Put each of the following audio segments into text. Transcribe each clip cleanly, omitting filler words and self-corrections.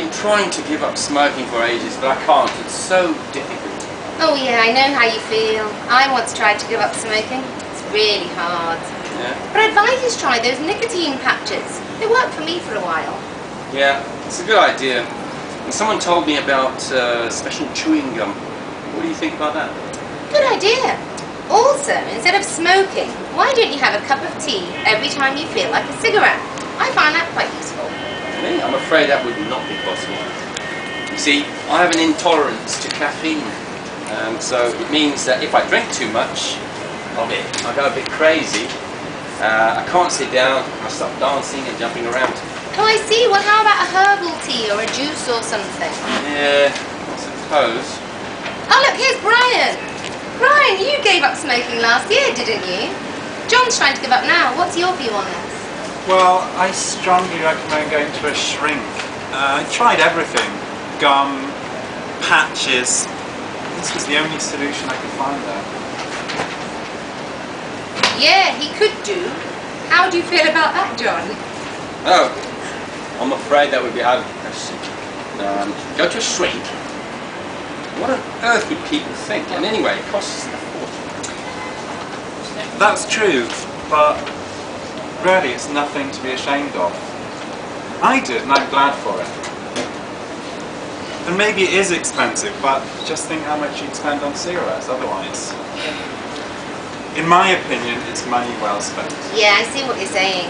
been trying to give up smoking for ages, but I can't. It's so difficult. Oh yeah, I know how you feel. I once tried to give up smoking. It's really hard. Yeah? But I'd advise you to try those nicotine patches. They worked for me for a while. Yeah, it's a good idea. And someone told me about special chewing gum. What do you think about that? Good idea. Also, instead of smoking, why don't you have a cup of tea every time you feel like a cigarette? I find that quite useful. Me? I'm afraid that would not be possible. You see, I have an intolerance to caffeine. So it means that if I drink too much of it, I go a bit crazy. I can't sit down, I start dancing and jumping around. Oh, I see. Well, how about a herbal tea or a juice or something? Yeah, I suppose. Oh, look, here's Brian. Brian, you gave up smoking last year, didn't you? John's trying to give up now. What's your view on this? Well, I strongly recommend going to a shrink. I tried everything. Gum, patches. This was the only solution I could find there. Yeah, he could do. How do you feel about that, John? Oh, I'm afraid that would be out of the question. Go to a shrink? What on earth would people think? And anyway, it costs a fortune. That's true, but really it's nothing to be ashamed of. I did, and I'm glad for it. And maybe it is expensive, but just think how much you'd spend on cigarettes otherwise. In my opinion, it's money well spent. Yeah, I see what you're saying.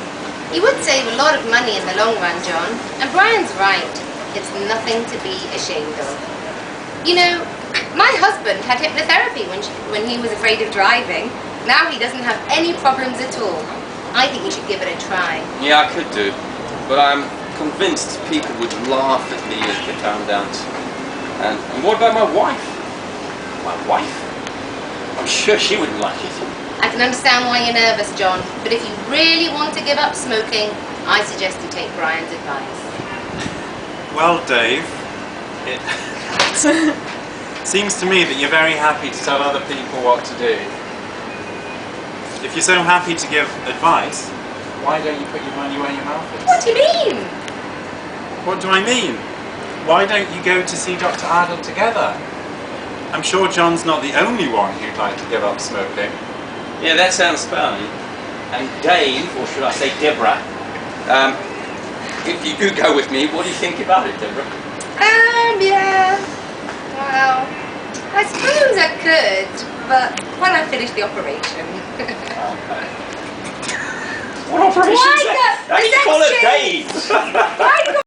You would save a lot of money in the long run, John. And Brian's right. It's nothing to be ashamed of. You know, my husband had hypnotherapy when he was afraid of driving. Now he doesn't have any problems at all. I think you should give it a try. Yeah, I could do. But I'm convinced people would laugh at me if they found out. And what about my wife? My wife? I'm sure she wouldn't like it. I can understand why you're nervous, John. But if you really want to give up smoking, I suggest you take Brian's advice. Well, Dave, it seems to me that you're very happy to tell other people what to do. If you're so happy to give advice, why don't you put your money where your mouth is? What do you mean? What do I mean? Why don't you go to see Dr. Adel together? I'm sure John's not the only one who'd like to give up smoking. Yeah, that sounds fun. And Dave, or should I say Deborah, if you could go with me, what do you think about it, Deborah? Yeah. Well, I suppose I could, but when I finish the operation. What operation is Why that? the How do you call sex it change? Dave? Why